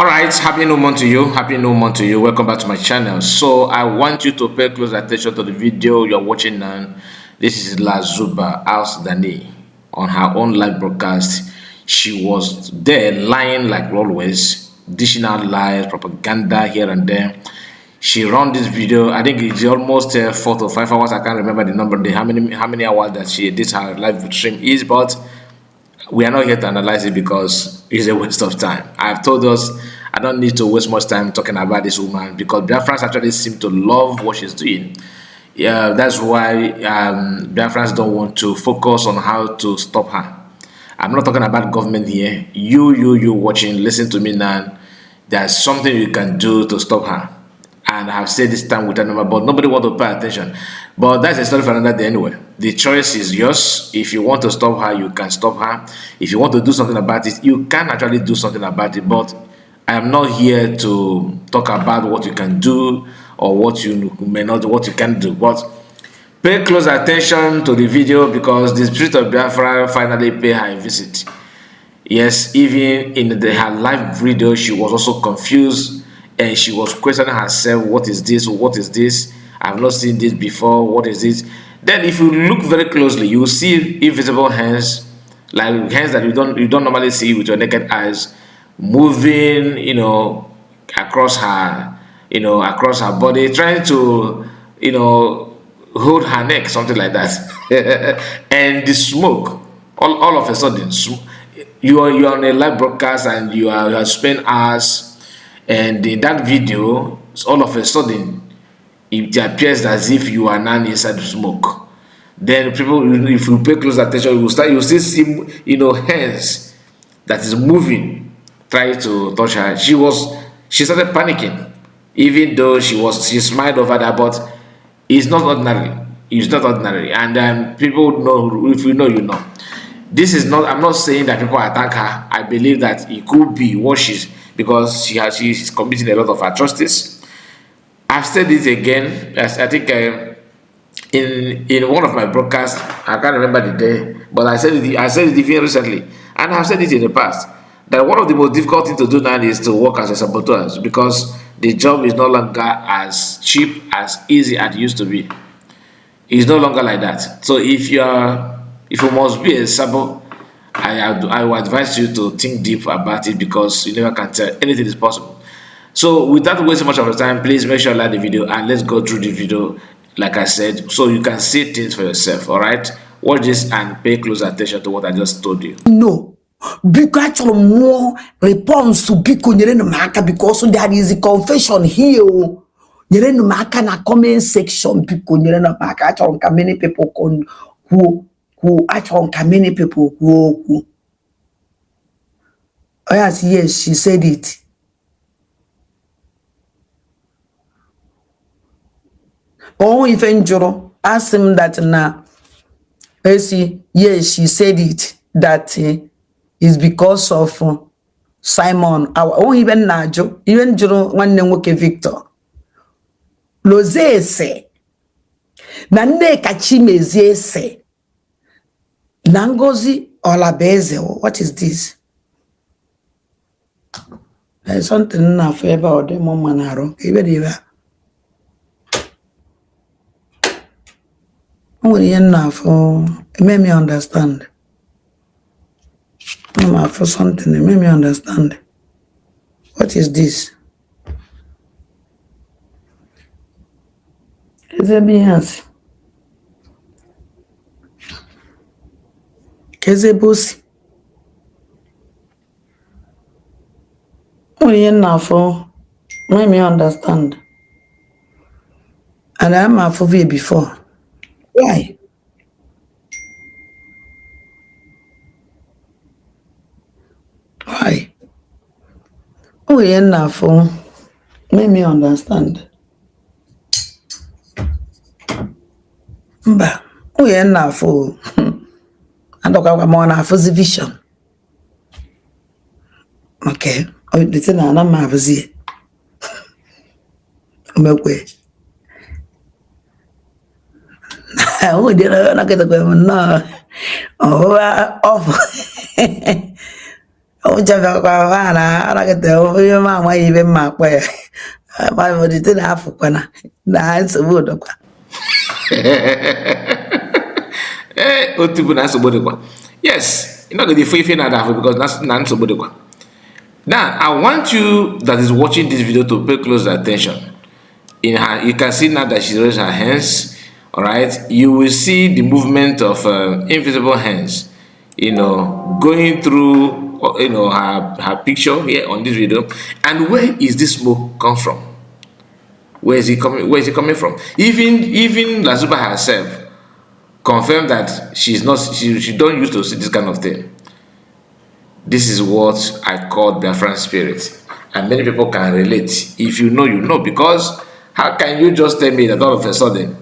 All right, happy new month to you. Happy new month to you. Welcome back to my channel. So I want you to pay close attention to the video you're watching now. This is Lasuba House Dani on her own live broadcast. She was there lying like always, dishing out lies, propaganda here and there. She ran this video. I think it's almost 4 to 5 hours. I can't remember the number, how many hours that she did her live stream is, but we are not here to analyze it because it's a waste of time. I've told us I don't need to waste much time talking about this woman because Biafrans actually seem to love what she's doing. Yeah, that's why Biafrans don't want to focus on how to stop her. I'm not talking about government here. You watching, listen to me now. There's something you can do to stop her. And I've said this time with a number, but nobody want to pay attention. But that's a story for another day anyway. The choice is yours. If you want to stop her, you can stop her. If you want to do something about it, you can actually do something about it. But I am not here to talk about what you can do or what you may not do, what you can do. But pay close attention to the video because the spirit of Biafra finally paid her a visit. Yes, even in her live video, she was also confused. And she was questioning herself, what is this? What is this? I've not seen this before. What is this? Then if you look very closely, you will see invisible hands, like hands that you don't normally see with your naked eyes, moving, across her, across her body, trying to, hold her neck, something like that. And the smoke, all of a sudden, you are on a live broadcast and you are spending hours. And in that video, all of a sudden, it appears as if you are now inside the smoke. Then people, if you pay close attention, you still see, hands that is moving, trying to touch her. She started panicking, even though she smiled over that, but it's not ordinary. It's not ordinary. And people know, if you know, you know. This is not, I'm not saying that people attack her. I believe that it could be what because she's committing a lot of atrocities. I've said this again, as I think in one of my broadcasts, I can't remember the day, but I said it even recently, and I've said it in the past, that one of the most difficult things to do now is to work as a saboteur because the job is no longer as cheap, as easy as it used to be. It's no longer like that. So if you must be a saboteur, I would advise you to think deep about it because you never can tell. Anything is possible. So without wasting much of your time, please make sure you like the video and let's go through the video like I said so you can see things for yourself. All right, watch this and pay close attention to what I just told you. No, because more response to Biko Maka because there is a confession here. Nyereno Maka na comment section Biko Nyereno Maka actually many people who actually many people who yes, she said it. Oh, if Njoro asked him that now, yes, she said it that is because of Simon. Oh, even Najo, even Joro one name Victor. Loze se Nane Kachimeze se Nangozi Olabeze. What is this? There's something enough about the Momanaro. Even only enough for it made me understand. For something, it made me understand. What is this? Is it Beyonce? Is it Bossy? Only enough for made me understand. And I'm a for before. Why? Why? Oh, enough for make me understand. But oh, enough for and talk about more for the vision. Okay. Oh, the thing I'm not having. Oh, dia nak kata no. Oh, ụjọbịakwa na aragịta onye ma amaghị ibe mma akpọ ya malite na afụkwana na nsogbu dọkwa. Yes, you're not going to feel that because that's not so good. Now, I want you that is watching this video to pay close attention. In her, you can see now that she raised her hands. All right, you will see the movement of invisible hands. Going through her picture here on this video. And where is this smoke come from? Where is it coming? Where is it coming from? Even Lasuba herself confirmed that she don't used to see this kind of thing. This is what I call Biafran spirit, and many people can relate. If you know, you know. Because how can you just tell me that all of a sudden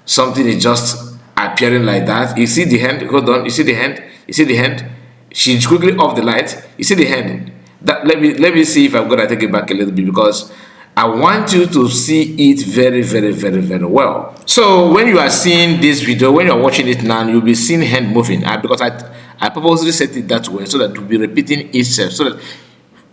something is just appearing like that? You see the hand? Hold on. You see the hand? You see the hand? She quickly off the light. You see the hand? Let me see if I'm gonna take it back a little bit, because I want you to see it very, very, very, very well. So when you are seeing this video, when you are watching it now, you'll be seeing hand moving. Because I purposely set it that way so that it will be repeating itself, so that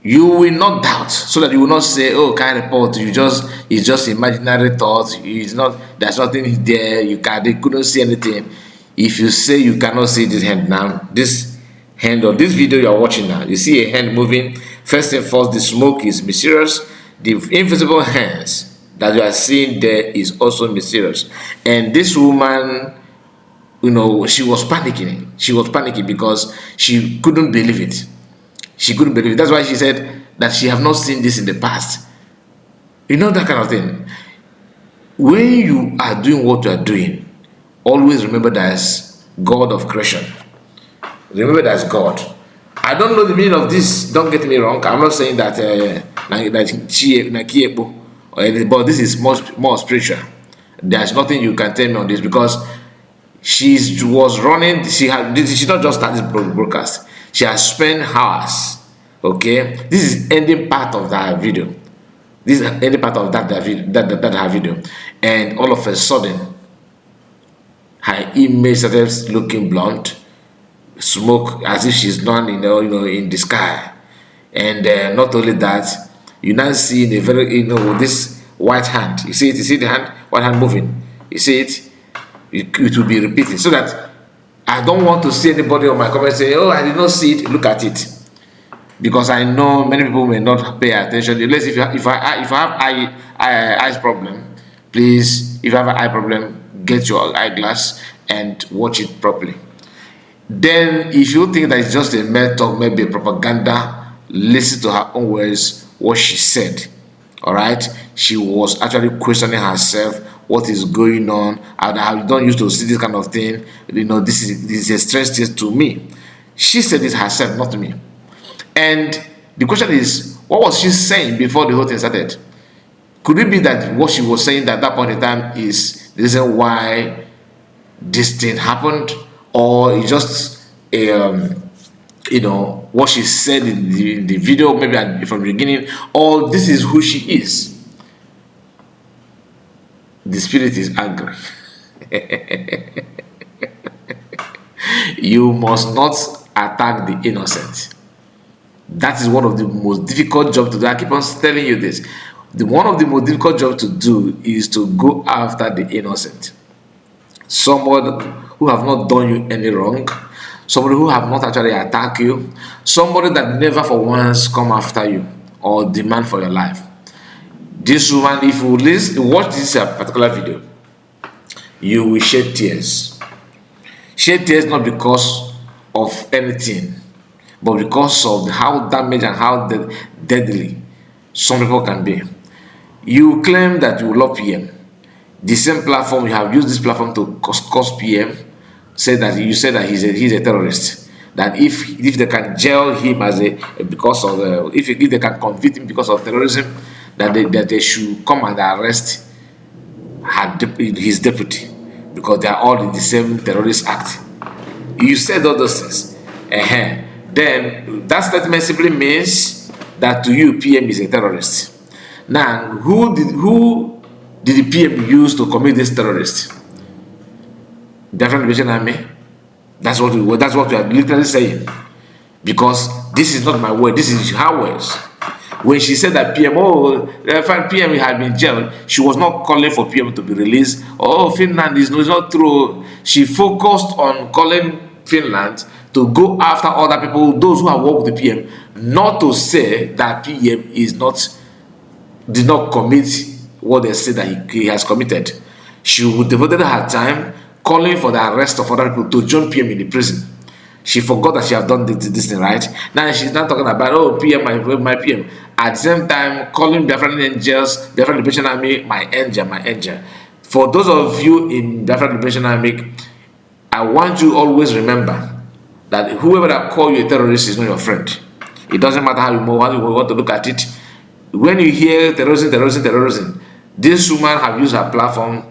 you will not doubt, so that you will not say, "Oh, can't report. It's just imaginary thoughts. It's not. There's nothing there. They couldn't see anything." If you say you cannot see this hand now, this hand on this video you are watching now, you see a hand moving. First and first, the smoke is mysterious. The invisible hands that you are seeing there is also mysterious. And this woman, she was panicking. She was panicking because she couldn't believe it. She couldn't believe it. That's why she said that she have not seen this in the past. That kind of thing. When you are doing what you are doing, always remember there's God of creation. Remember there's God. I don't know the meaning of this. Don't get me wrong. I'm not saying that but this is more spiritual. There's nothing you can tell me on this, because she was running. She not just started broadcast. She has spent hours. Okay, this is ending part of that video. This is ending part of that her video, and all of a sudden, her image started looking blunt. Smoke as if she's not in the sky. And not only that, you now see the very this white hand. You see it? You see the hand? White hand moving. You see it? It will be repeating, so that I don't want to see anybody on my comment say, "Oh, I did not see it." Look at it, because I know many people may not pay attention. Unless if I have eyes problem, please, if you have an eye problem, get your eyeglass and watch it properly. Then, if you think that it's just a mere talk, maybe a propaganda, listen to her own words, what she said. All right, she was actually questioning herself, what is going on, and I don't used to see this kind of thing. This is a strange thing to me. She said it herself, not me. And the question is, what was she saying before the whole thing started? Could it be that what she was saying at that point in time is the reason why this thing happened? Or it's just what she said in the video, maybe from the beginning, or this is who she is? The spirit is angry. You must not attack the innocent. That is one of the most difficult jobs to do. I keep on telling you this. One of the most difficult jobs to do is to go after the innocent. Someone who have not done you any wrong, somebody who have not actually attacked you, somebody that never for once come after you or demand for your life. This woman, if you watch this particular video, you will shed tears. Shed tears not because of anything, but because of how damaged and how deadly some people can be. You claim that you love PM. The same platform, you have used this platform to cause PM, said that he's a terrorist. That if they can jail him if they can convict him because of terrorism, that they should come and arrest his deputy, because they are all in the same terrorist act. You said all those things. Then that statement simply means that to you PM is a terrorist. Now, who did the PM use to commit this terrorist? Biafran Liberation Army. That's what we are literally saying, because This is not my word, this is her words. When she said that PM, fine, PM had been jailed, she was not calling for PM to be released. Oh, Finland is not true. She focused on calling Finland to go after other people, those who have worked with the PM, not to say that PM did not commit what they say that he has committed. She would devoted her time calling for the arrest of other people to join PM in the prison. She forgot that she had done this thing, right? Now she's not talking about, oh, PM, my PM. At the same time, calling Biafra angels, Biafra Liberation Army, my angel, my angel. For those of you in Biafra Liberation Army, I want you always remember that whoever that call you a terrorist is not your friend. It doesn't matter how you want to look at it. When you hear terrorism, this woman have used her platform,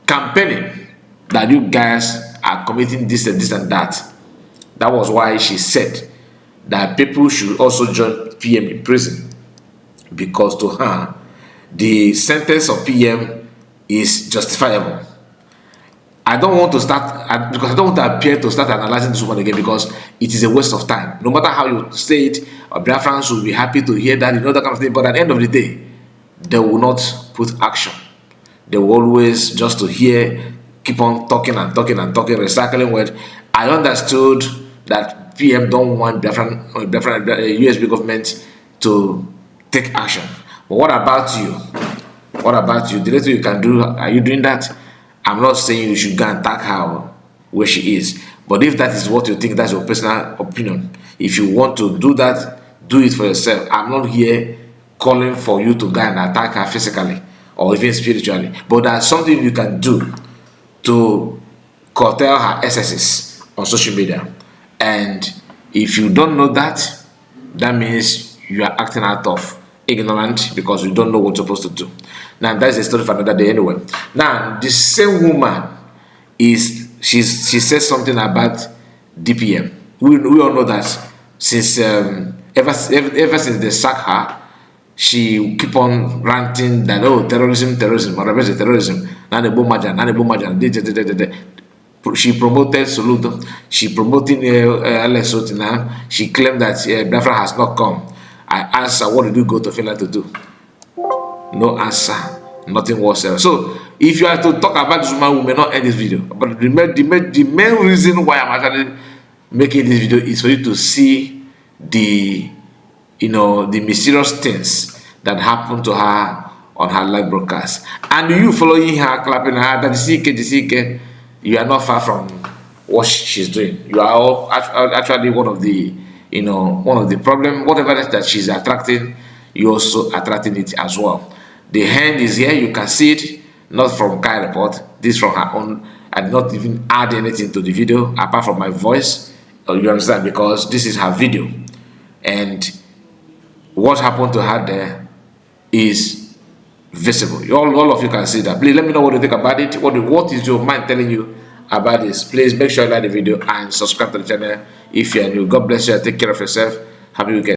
campaigning that you guys are committing this and this and that. That was why she said that people should also join PM in prison, because to her, the sentence of PM is justifiable. I don't want to start, because I don't want to appear to start analyzing this woman again, because it is a waste of time. No matter how you say it, Biafrans will be happy to hear that, that kind of thing. But at the end of the day, they will not put action. They will always just to hear, keep on talking and talking and talking, recycling words. I understood that PM don't want Biafran USB government to take action. But what about you? What about you? The little you can do, are you doing that? I'm not saying you should go and attack her where she is. But if that is what you think, that's your personal opinion. If you want to do that, do it for yourself. I'm not here calling for you to go and attack her physically or even spiritually. But there's something you can do to curtail her excesses on social media. And if you don't know that, that means you are acting out of ignorant, because you don't know what you're supposed to do. Now that's a story for another day anyway. Now the same woman she says something about DPM. We all know that since ever since they sacked her, she keep on ranting that, oh, terrorism, or terrorism. She promoted Soludo. She promoting LSO now. She claimed that Biafra has not come. I asked her, what did you go to Finland to do? No answer. Nothing whatsoever. So, if you are to talk about this woman, we may not end this video. But the main reason why I'm actually making this video is for you to see the mysterious things that happened to her on her live broadcast. And you following her, clapping her, that the you are not far from what she's doing. You are all actually one of the problem. Whatever that she's attracting, you also attracting it as well. The hand is here, you can see it, not from Kai Report. This from her own. I did not even add anything to the video apart from my voice. You understand? Because this is her video, and what happened to her there is visible. All of you can see that. Please let me know what you think about it. What is your mind telling you about this? Please make sure you like the video and subscribe to the channel if you are new. God bless you and take care of yourself. Happy weekend.